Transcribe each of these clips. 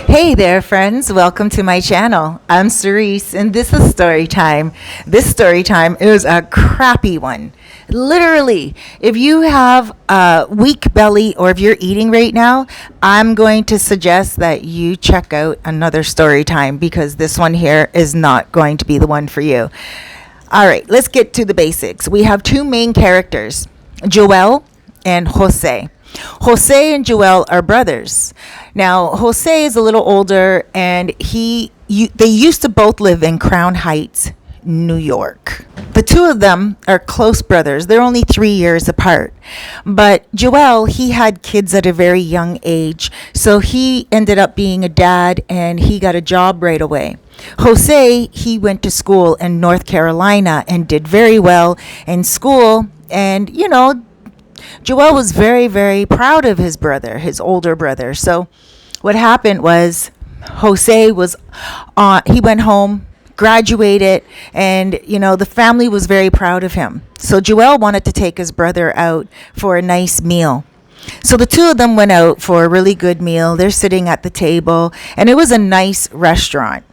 Hey there, friends. Welcome to my channel. I'm Cerise, and this is story time. This story time is a crappy one. Literally, if you have a weak belly or if you're eating right now, I'm going to suggest that you check out another story time because this one here is not going to be the one for you. All right, let's get to the basics. We have two main characters, Joel and Jose. Jose and Joel are brothers. Now, Jose is a little older, and they used to both live in Crown Heights, New York. The two of them are close brothers. They're only 3 years apart. But Joel, he had kids at a very young age, so he ended up being a dad, and he got a job right away. Jose, he went to school in North Carolina and did very well in school, and Joel was very, very proud of his brother, his older brother. So what happened was Jose he went home, graduated, and, the family was very proud of him. So Joel wanted to take his brother out for a nice meal. So the two of them went out for a really good meal. They're sitting at the table, and it was a nice restaurant.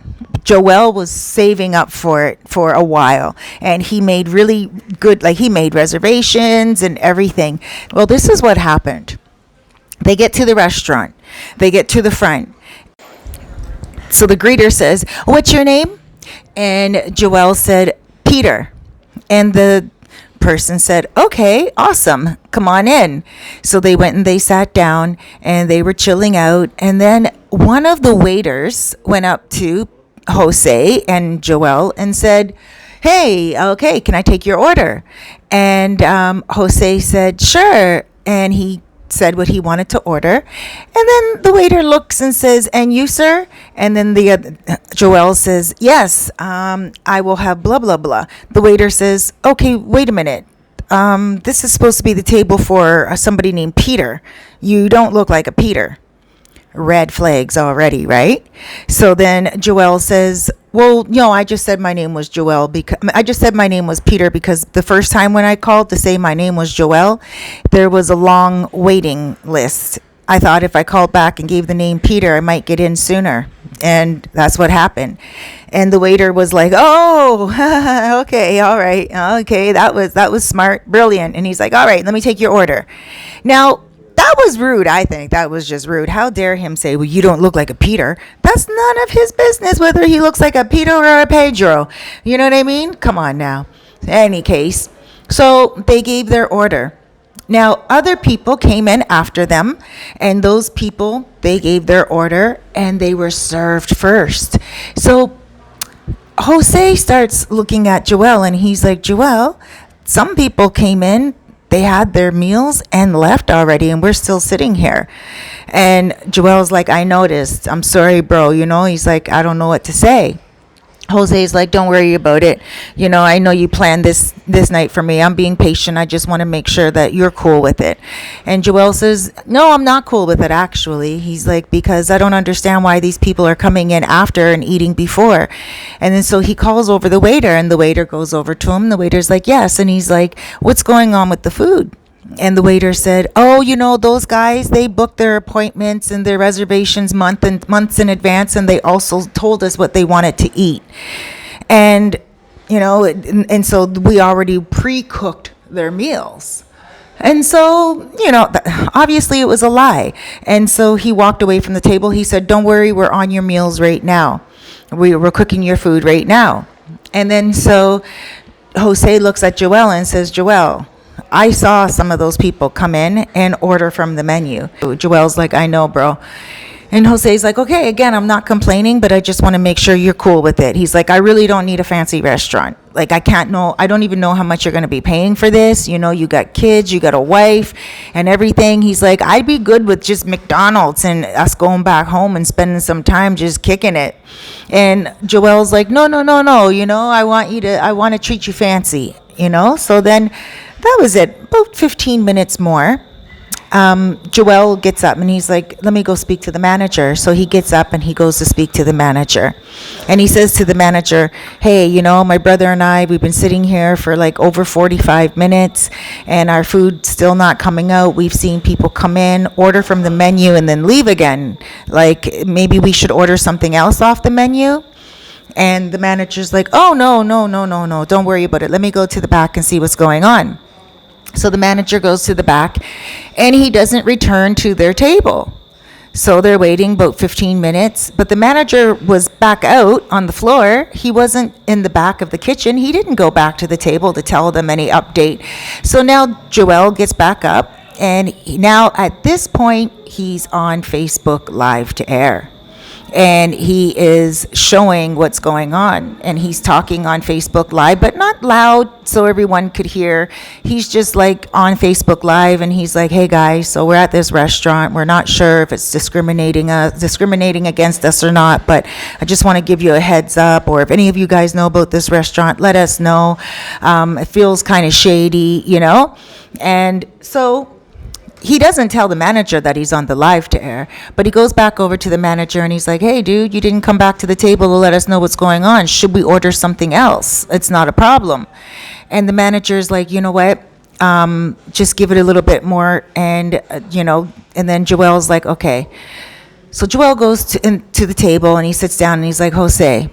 Joel was saving up for it for a while, and he made really good, he made reservations and everything. Well, this is what happened. They get to the restaurant. They get to the front. So the greeter says, "What's your name?" And Joel said, "Peter." And the person said, "Okay, awesome, come on in." So they went and they sat down, and they were chilling out, and then one of the waiters went up to Jose and Joel and said, "Hey, okay, can I take your order?" And Jose said, "Sure." And he said what he wanted to order, and then the waiter looks and says, "And you, sir?" And then Joel says, "Yes, I will have blah blah blah." The waiter says, "Okay, wait a minute, this is supposed to be the table for somebody named Peter. You don't look like a Peter." Red flags already, right? So then Joel says, "Well, I just said my name was Joel because I just said my name was Peter because the first time when I called to say my name was Joel, there was a long waiting list. I thought if I called back and gave the name Peter, I might get in sooner." And that's what happened. And the waiter was like, "Oh, okay, all right, okay, that was smart, brilliant." And he's like, "All right, let me take your order." Now, that was rude. I think that was just rude. How dare him say, "Well, you don't look like a Peter." That's none of his business whether he looks like a Peter or a Pedro. You know what I mean? Come on now. In any case, so they gave their order. Now, other people came in after them, and those people, they gave their order, and they were served first. So Jose starts looking at Joel, and he's like, "Joel, some people came in, they had their meals and left already, and we're still sitting here." And Joel's like, "I noticed. I'm sorry, bro." He's like, "I don't know what to say." Jose's like, "Don't worry about it. I know you planned this night for me. I'm being patient. I just want to make sure that you're cool with it." And Joel says, "No, I'm not cool with it, actually." He's like, "Because I don't understand why these people are coming in after and eating before." And then so he calls over the waiter, and the waiter goes over to him. The waiter's like, "Yes." And he's like, "What's going on with the food?" And the waiter said, "Oh, those guys, they booked their appointments and their reservations months in advance, and they also told us what they wanted to eat. And, and so we already pre-cooked their meals." And so, obviously it was a lie. And so he walked away from the table. He said, "Don't worry, we're on your meals right now. We're cooking your food right now." And then so Jose looks at Joel and says, "Joel, I saw some of those people come in and order from the menu." Joel's like, "I know, bro." And Jose's like, "Okay, again, I'm not complaining, but I just want to make sure you're cool with it." He's like, "I really don't need a fancy restaurant. I don't even know how much you're going to be paying for this. You got kids, you got a wife and everything." He's like, "I'd be good with just McDonald's and us going back home and spending some time just kicking it." And Joel's like, "No, no, no, no. I want to treat you fancy, So then that was it. About 15 minutes more. Joel gets up and he's like, let me go speak to the manager. So he gets up and he goes to speak to the manager. And he says to the manager, hey, my brother and I, we've been sitting here for like over 45 minutes and our food's still not coming out. We've seen people come in, order from the menu, and then leave again. Like, maybe we should order something else off the menu. And the manager's like, oh, no, don't worry about it. Let me go to the back and see what's going on. So the manager goes to the back and he doesn't return to their table. So they're waiting about 15 minutes, but the manager was back out on the floor. He wasn't in the back of the kitchen. He didn't go back to the table to tell them any update. So now Joel gets back up, and now at this point, he's on Facebook Live to air. And he is showing what's going on, and he's talking on Facebook Live, but not loud so everyone could hear. He's just like on Facebook Live, and he's like, hey guys, so we're at this restaurant. We're not sure if it's discriminating against us or not, but I just want to give you a heads up, or if any of you guys know about this restaurant, let us know. It feels kind of shady, And so he doesn't tell the manager that he's on the live to air, but he goes back over to the manager and he's like, hey, dude, you didn't come back to the table to let us know what's going on. Should we order something else? It's not a problem. And the manager's like, you know what? Just give it a little bit more. And, and then Joel's like, okay. So Joel goes to the table and he sits down and he's like, Jose,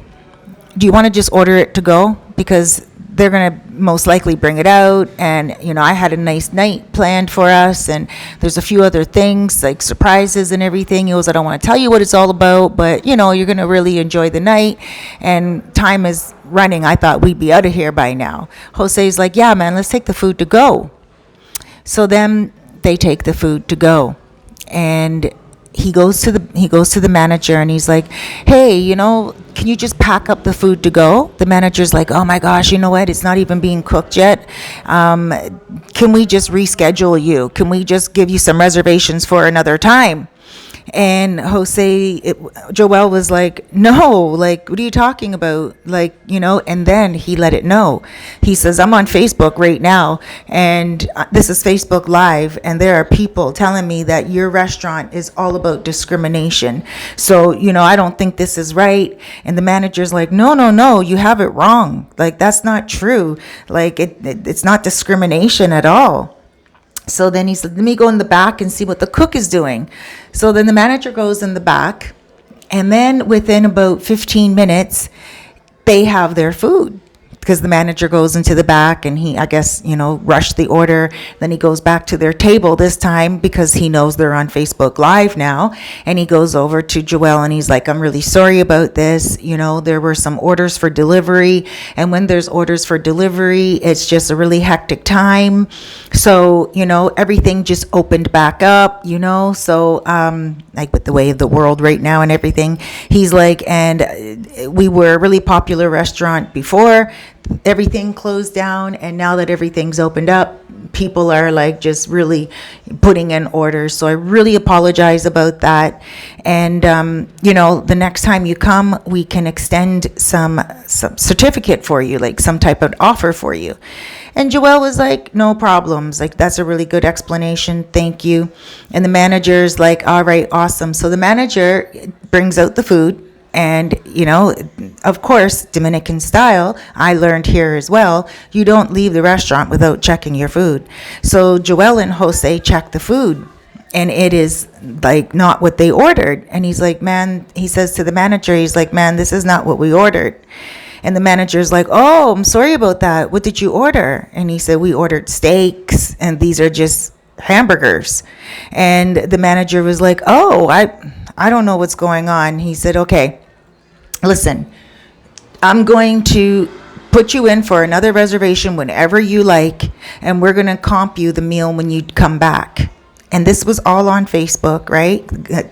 do you want to just order it to go? Because they're going to most likely bring it out, and I had a nice night planned for us, and there's a few other things like surprises and everything. He goes, I don't want to tell you what it's all about, but you're going to really enjoy the night, and time is running. I thought we'd be out of here by now. Jose's like, yeah, man, let's take the food to go. So then they take the food to go, and he goes to the manager and he's like, hey, can you just pack up the food to go? The manager's like, oh my gosh, you know what? It's not even being cooked yet. Can we just reschedule you? Can we just give you some reservations for another time? And Joel was like, no, like, what are you talking about? Like, and then he let it know. He says, I'm on Facebook right now, and this is Facebook Live, and there are people telling me that your restaurant is all about discrimination. So, I don't think this is right. And the manager's like, no, you have it wrong. Like, that's not true. Like, it's not discrimination at all. So then he said, let me go in the back and see what the cook is doing. So then the manager goes in the back, and then within about 15 minutes, they have their food. Because the manager goes into the back and he, I guess, rushed the order. Then he goes back to their table this time because he knows they're on Facebook Live now. And he goes over to Joel and he's like, I'm really sorry about this. There were some orders for delivery. And when there's orders for delivery, it's just a really hectic time. So, everything just opened back up, So, like with the way of the world right now and everything, he's like, and we were a really popular restaurant before. Everything closed down, and now that everything's opened up, people are like just really putting in orders. So I really apologize about that. And the next time you come, we can extend some certificate for you, like some type of offer for you. And Joel was like, no problems. Like, that's a really good explanation. Thank you. And the manager's like, all right, awesome. So the manager brings out the food. And, of course, Dominican style, I learned here as well, you don't leave the restaurant without checking your food. So Joel and Jose check the food, and it is like not what they ordered. And he's like, man, he says to the manager, he's like, man, this is not what we ordered. And the manager's like, oh, I'm sorry about that. What did you order? And he said, we ordered steaks, and these are just hamburgers. And the manager was like, oh, I don't know what's going on. He said, okay, listen, I'm going to put you in for another reservation whenever you like, and we're going to comp you the meal when you come back. And this was all on Facebook, right?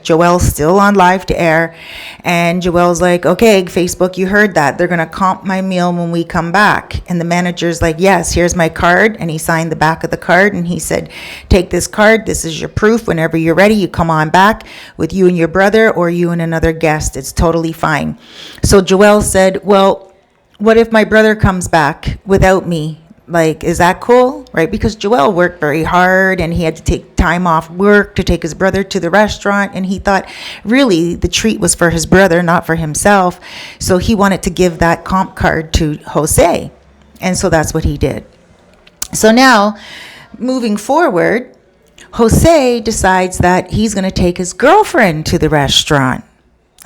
Joel's still on live to air. And Joel's like, okay, Facebook, you heard that. They're going to comp my meal when we come back. And the manager's like, yes, here's my card. And he signed the back of the card. And he said, take this card. This is your proof. Whenever you're ready, you come on back with you and your brother or you and another guest. It's totally fine. So Joel said, well, what if my brother comes back without me? Like, is that cool? Right? Because Joel worked very hard and he had to take time off work to take his brother to the restaurant. And he thought really the treat was for his brother, not for himself. So he wanted to give that comp card to Jose. And so that's what he did. So now, moving forward, Jose decides that he's going to take his girlfriend to the restaurant.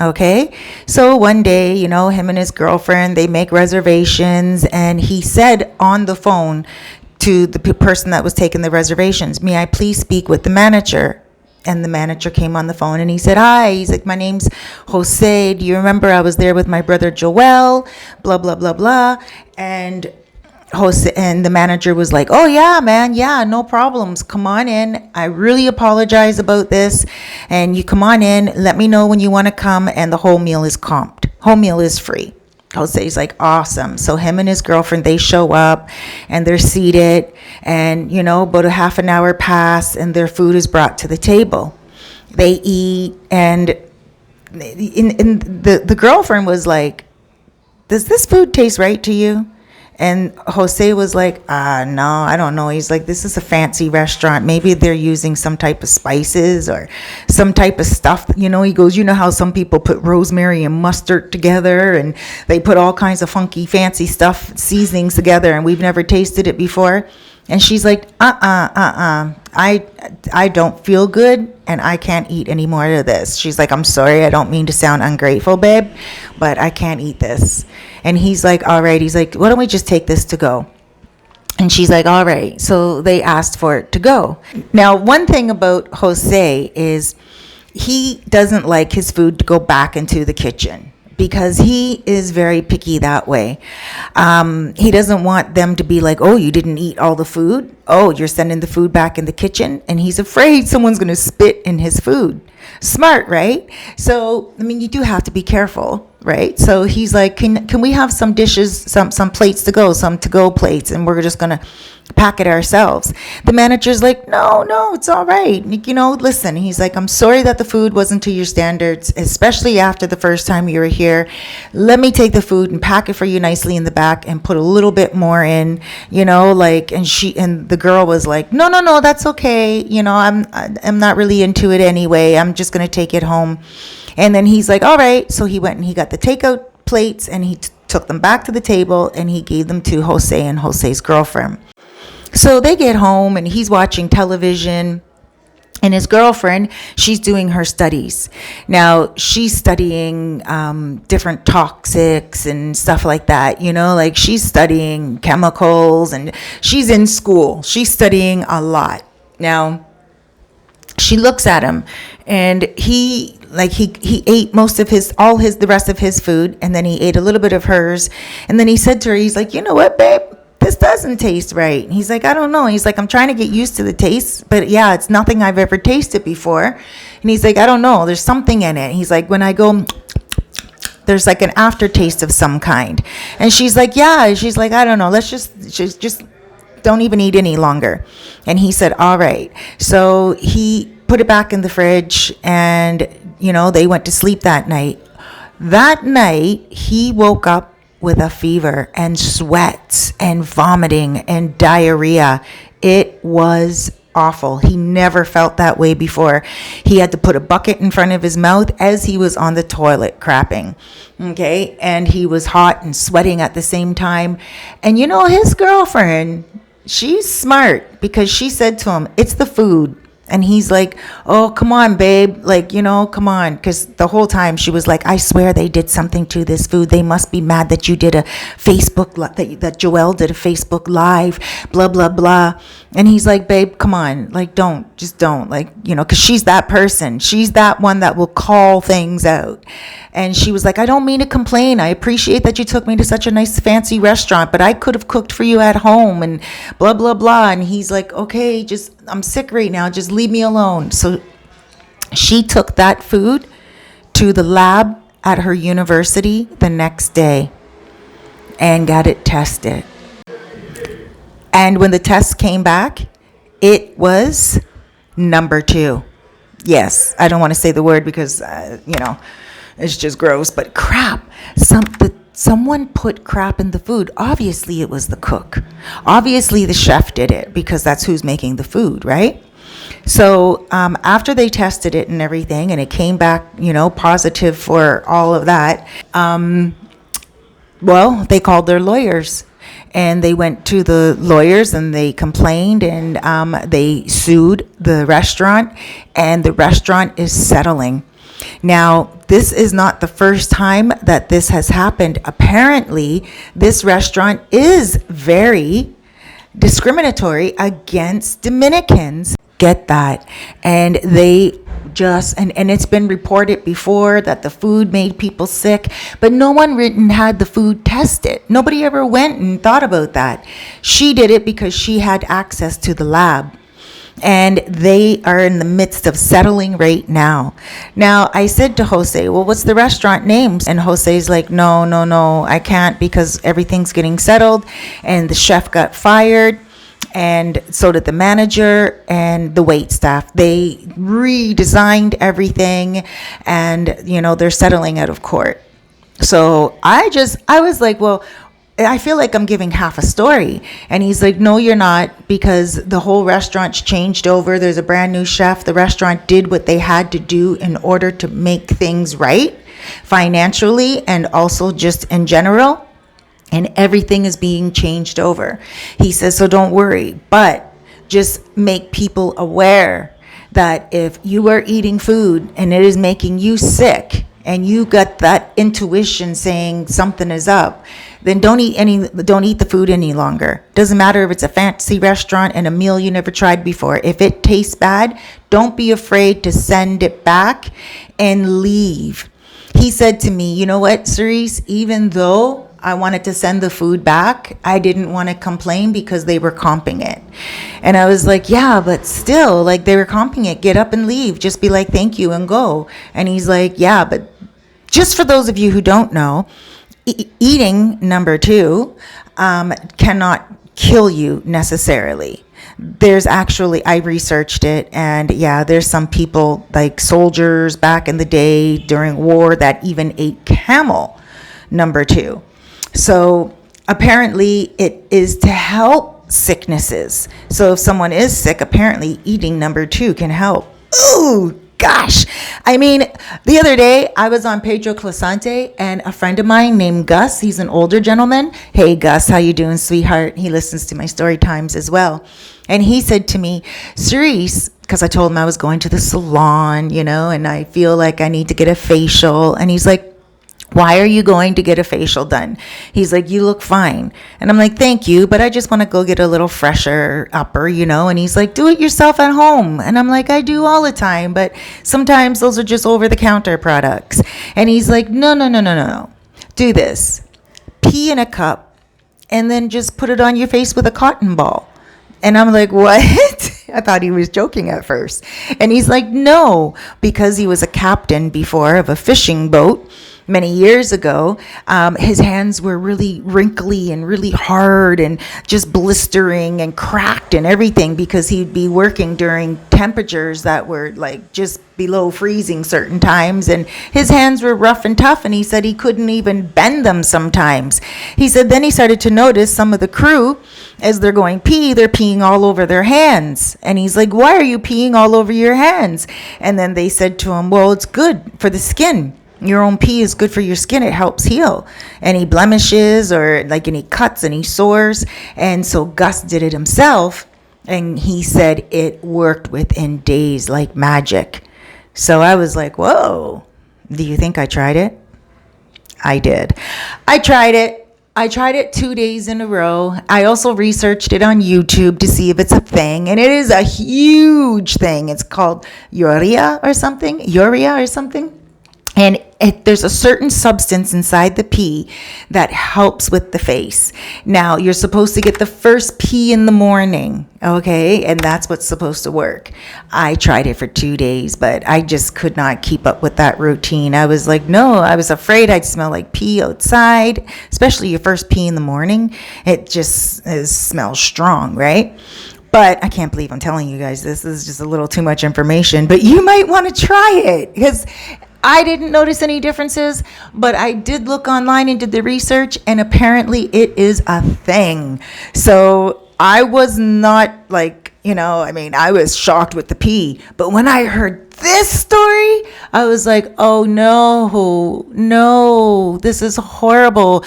Okay, so one day, him and his girlfriend, they make reservations, and he said on the phone to the person that was taking the reservations, "May I please speak with the manager?" And the manager came on the phone and he said, "Hi," he's like, "My name's Jose. Do you remember I was there with my brother Joel, blah, blah, blah, blah." And Jose and the manager was like, "Oh yeah, man, yeah, no problems. Come on in. I really apologize about this. And you come on in. Let me know when you want to come. And the whole meal is comped. Whole meal is free." Jose's like, "Awesome." So him and his girlfriend, they show up and they're seated, and about a half an hour pass and their food is brought to the table. They eat, and the girlfriend was like, "Does this food taste right to you?" And Jose was like, "No, I don't know." He's like, "This is a fancy restaurant. Maybe they're using some type of spices or some type of stuff." He goes, "You know how some people put rosemary and mustard together and they put all kinds of funky, fancy stuff, seasonings together, and we've never tasted it before." And she's like, I don't feel good and I can't eat any more of this. She's like, "I'm sorry, I don't mean to sound ungrateful, babe, but I can't eat this." And he's like, "All right." He's like, "Why don't we just take this to go?" And she's like, "All right." So they asked for it to go. Now, one thing about Jose is he doesn't like his food to go back into the kitchen, because he is very picky that way. He doesn't want them to be like, "Oh, you didn't eat all the food? Oh, you're sending the food back in the kitchen?" And he's afraid someone's going to spit in his food. Smart, right? So, you do have to be careful, right? So he's like, can we have some dishes, some plates to go, some to-go plates, and we're just going to pack it ourselves. The manager's like, no, it's all right. Listen, he's like, "I'm sorry that the food wasn't to your standards, especially after the first time you were here. Let me take the food and pack it for you nicely in the back and put a little bit more in, and the girl was like, no, that's okay. I'm not really into it anyway. I'm just going to take it home." And then he's like, "All right." So he went and he got the takeout plates and he took them back to the table and he gave them to Jose and Jose's girlfriend. So they get home and he's watching television, and his girlfriend, she's doing her studies. Now, she's studying different toxics and stuff like that, like she's studying chemicals, and she's in school. She's studying a lot. Now, she looks at him, and he ate the rest of his food, and then he ate a little bit of hers, and then he said to her, he's like, "You know what, babe? This doesn't taste right." He's like, "I don't know." He's like, "I'm trying to get used to the taste, but yeah, it's nothing I've ever tasted before." And he's like, "I don't know. There's something in it." He's like, "When I go, there's like an aftertaste of some kind." And she's like, "Yeah." She's like, "I don't know. Let's just don't even eat any longer." And he said, "All right." So he put it back in the fridge, and they went to sleep that night. That night, he woke up with a fever and sweats and vomiting and diarrhea. It was awful. He never felt that way before. He had to put a bucket in front of his mouth as he was on the toilet crapping. Okay, and he was hot and sweating at the same time. And his girlfriend, she's smart, because she said to him, "It's the food." And he's like, "Oh, come on, babe. Come on." Because the whole time she was like, "I swear they did something to this food. They must be mad that you did a Facebook, that Joel did a Facebook Live, blah, blah, blah." And he's like, "Babe, come on. Don't. Because she's that person. She's that one that will call things out." And she was like, "I don't mean to complain. I appreciate that you took me to such a nice fancy restaurant, but I could have cooked for you at home and blah, blah, blah." And he's like, "Okay, I'm sick right now. Just leave me alone." So she took that food to the lab at her university the next day and got it tested. And when the test came back, it was number 2. Yes, I don't want to say the word because, it's just gross, but crap. someone put crap in the food. Obviously, it was the cook. Obviously, the chef did it because that's who's making the food, right? So after they tested it and everything, and it came back, positive for all of that, well, they called their lawyers. And they went to the lawyers and they complained, and they sued the restaurant, and the restaurant is settling. Now, this is not the first time that this has happened. Apparently, this restaurant is very discriminatory against Dominicans. Get that. And they just, and it's been reported before that the food made people sick, but no one had the food tested. Nobody ever went and thought about that. She did it because she had access to the lab. And they are in the midst of settling right now. Now, I said to Jose, well, what's the restaurant name? And Jose's like, no, I can't because everything's getting settled. And the chef got fired. And so did the manager and the wait staff. They redesigned everything. And, they're settling out of court. So I was like, well, I feel like I'm giving half a story. And he's like, no, you're not, because the whole restaurant's changed over. There's a brand new chef. The restaurant did what they had to do in order to make things right financially and also just in general. And everything is being changed over. He says, so don't worry, but just make people aware that if you are eating food and it is making you sick and you got that intuition saying something is up, then don't eat the food any longer. Doesn't matter if it's a fancy restaurant and a meal you never tried before. If it tastes bad, don't be afraid to send it back and leave. He said to me, you know what, Cerise, even though I wanted to send the food back, I didn't want to complain because they were comping it. And I was like, yeah, but still, like, they were comping it. Get up and leave. Just be like, thank you, and go. And he's like, yeah, but just for those of you who don't know, eating number 2 cannot kill you necessarily. There's actually, I researched it, and yeah, there's some people like soldiers back in the day during war that even ate camel number 2. So apparently it is to help sicknesses. So if someone is sick, apparently eating number 2 can help. Ooh, gosh. I mean, the other day I was on Pedro Clasante, and a friend of mine named Gus, he's an older gentleman. Hey, Gus, how you doing, sweetheart? He listens to my story times as well. And he said to me, Cerise, because I told him I was going to the salon, and I feel like I need to get a facial. And he's like, why are you going to get a facial done? He's like, you look fine. And I'm like, thank you, but I just want to go get a little fresher upper, And he's like, do it yourself at home. And I'm like, I do all the time, but sometimes those are just over-the-counter products. And he's like, no. Do this. Pee in a cup and then just put it on your face with a cotton ball. And I'm like, what? I thought he was joking at first. And he's like, no, because he was a captain before of a fishing boat. Many years ago, his hands were really wrinkly and really hard and just blistering and cracked and everything because he'd be working during temperatures that were like just below freezing certain times, and his hands were rough and tough, and he said he couldn't even bend them sometimes. He said then he started to notice some of the crew, as they're going pee, they're peeing all over their hands. And he's like, why are you peeing all over your hands? And then they said to him, well, it's good for the skin. Your own pee is good for your skin. It helps heal any blemishes or like any cuts, any sores. And so Gus did it himself, and he said it worked within days like magic. So I was like, whoa, do you think I tried it? I did. I tried it 2 days in a row. I also researched it on YouTube to see if it's a thing, and it is a huge thing. It's called urea or something. And there's a certain substance inside the pee that helps with the face. Now, you're supposed to get the first pee in the morning, okay? And that's what's supposed to work. I tried it for 2 days, but I just could not keep up with that routine. I was like, no, I was afraid I'd smell like pee outside, especially your first pee in the morning. It just smells strong, right? But I can't believe I'm telling you guys this. This is just a little too much information, but you might want to try it because I didn't notice any differences, but I did look online and did the research, and apparently it is a thing. So I was not like, I was shocked with the pee. But when I heard this story, I was like, oh no, no, this is horrible.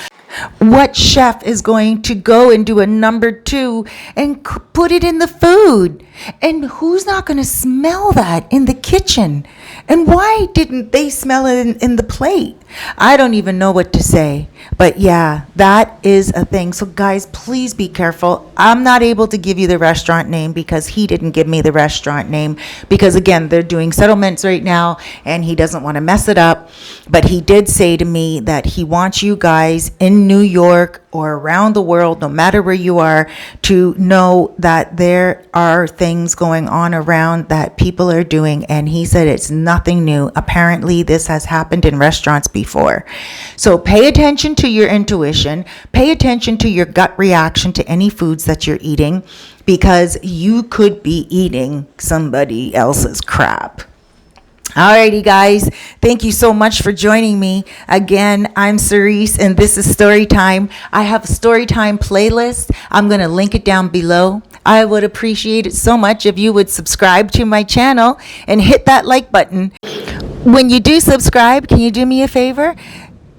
What chef is going to go and do a number two and put it in the food? And who's not going to smell that in the kitchen? And why didn't they smell it in the plate? I don't even know what to say. But yeah, that is a thing. So guys, please be careful. I'm not able to give you the restaurant name because he didn't give me the restaurant name. Because again, they're doing settlements right now and he doesn't want to mess it up. But he did say to me that he wants you guys in New York or around the world, no matter where you are, to know that there are things going on around that people are doing. And he said it's nothing new. Apparently, this has happened in restaurants before. So pay attention to your intuition. Pay attention to your gut reaction to any foods that you're eating, because you could be eating somebody else's crap. Alrighty, guys. Thank you so much for joining me. Again, I'm Cerise, and this is Storytime. I have a Storytime playlist. I'm going to link it down below. I would appreciate it so much if you would subscribe to my channel and hit that like button. When you do subscribe, can you do me a favor?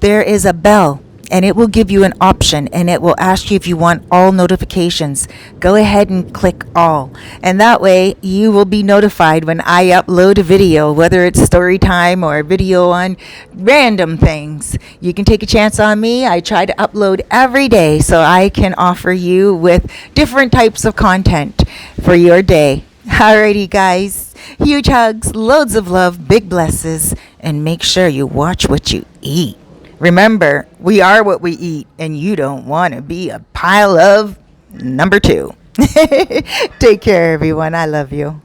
There is a bell, and it will give you an option, and it will ask you if you want all notifications. Go ahead and click all, and that way you will be notified when I upload a video, whether it's story time or a video on random things. You can take a chance on me. I try to upload every day so I can offer you with different types of content for your day. Alrighty, guys. Huge hugs, loads of love, big blesses, and make sure you watch what you eat. Remember, we are what we eat, and you don't want to be a pile of number two. Take care, everyone. I love you.